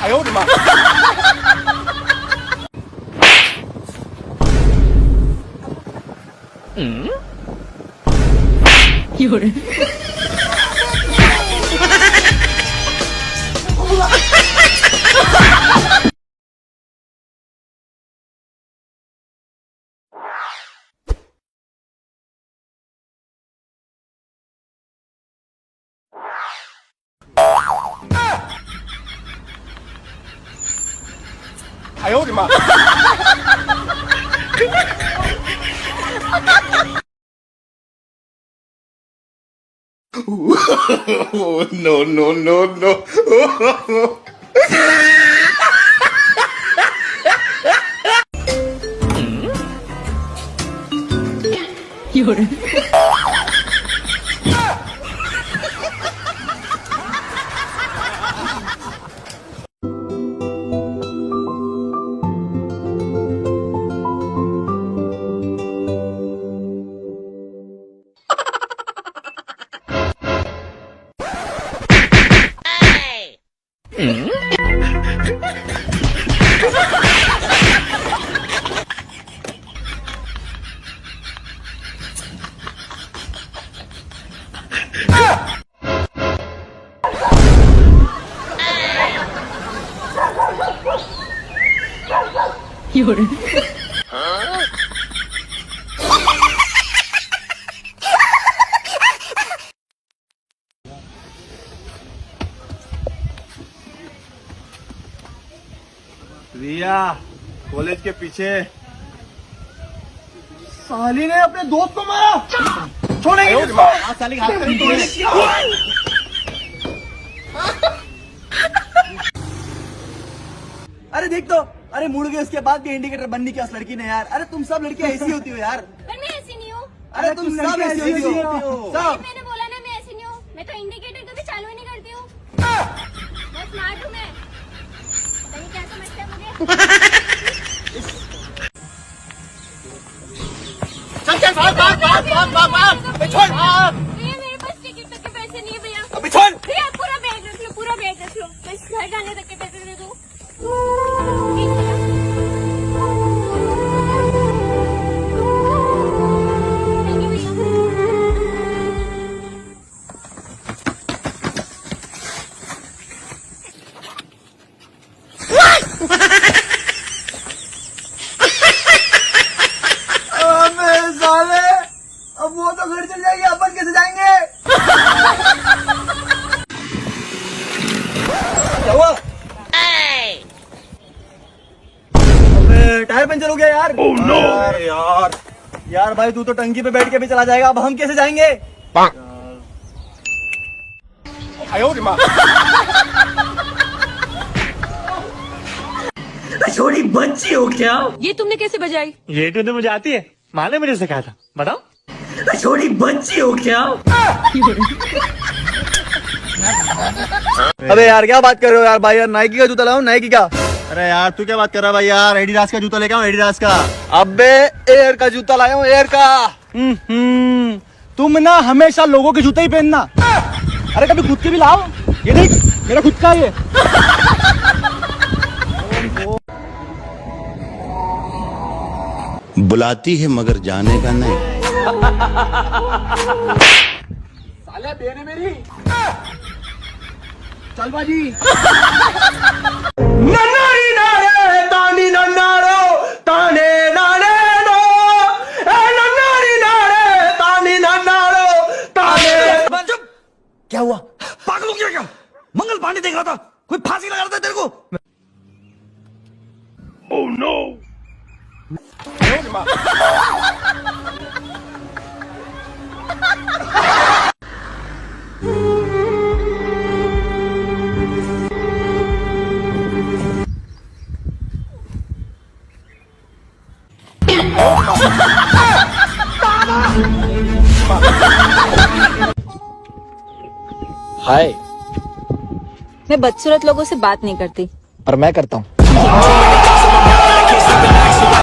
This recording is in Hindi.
哎呦我的妈！ 有人。哎呦我的妈！No no no no！ Riya college के पीछे साली ने अपने दोस्त को मारा। छोड़ेंगे इसको। साली हाथ में तोड़ेंगे। अरे देख तो, अरे मुड़ गए उसके बाद भी इंडिकेटर बननी क्या उस लड़की ने यार। अरे तुम सब लड़कियां ऐसी होती हो यार। पर मैं ऐसी नहीं हूँ। अरे तुम सब ऐसी होती हो सब। मैंने बोला ना मैं ऐसी नहीं हूँ। मैं तो इंडिकेटर कभी चालू ही नहीं करती हूँ। मैं स्मार्ट हूँ मैं। पता नहीं क्या समझते हैं मुझे। चल चल भाग भाग भाग भाग भाग भाग। छोड़। भैया मेरे पास टिकट तक के पैसे नहीं है भैया। अबे छोड़। भैया पूरा बैग रख लो, पूरा बैग रख लो। मैं घर जाने तक के पैसे दे दूँ। थैंक यू भैया। अबे साले, अब वो तो घर चल जाएगी, अपन कैसे जाएंगे? क्या हुआ? अबे टायर पंचर हो गया यार। Oh no! यार यार भाई तू तो टंकी पे बैठ के भी चला जाएगा, अब हम कैसे जाएंगे? 哎呦我的妈！ छोटी बच्ची हो क्या? ये तुमने कैसे बजाई? ये तो मुझे आती है, माँ ने मुझे सिखाया था। बताओ। छोटी बच्ची हो क्या? अबे यार क्या बात कर रहे हो यार भाई, यार नाइकी का जूता लाओ, नाइकी का। अरे यार तू क्या बात कर रहा है भाई, यार एडिडास का जूता लेके आओ, एडिडास का। अबे एयर का जूता लाया हूँ, एयर का। तुम ना हमेशा लोगों के जूते ही पहनना। अरे कभी खुद के भी लाओ, ये देख मेरा खुद का ये। बुलाती है मगर जाने का नहीं। साला बेने मेरी। चल बाजी। नन्नारी नारे तानी नन्नारो ताने नाने नो। नन्नारी नारे तानी नन्नारो ताने। चुप। क्या हुआ? पागल हो गया क्या? मंगल पांडे देख रहा था, कोई फांसी लगा रहा था तेरे को। Oh no！ 哎呦我的妈！ हाय। मैं बदसूरत लोगों से बात नहीं करती। और मैं करता हूँ।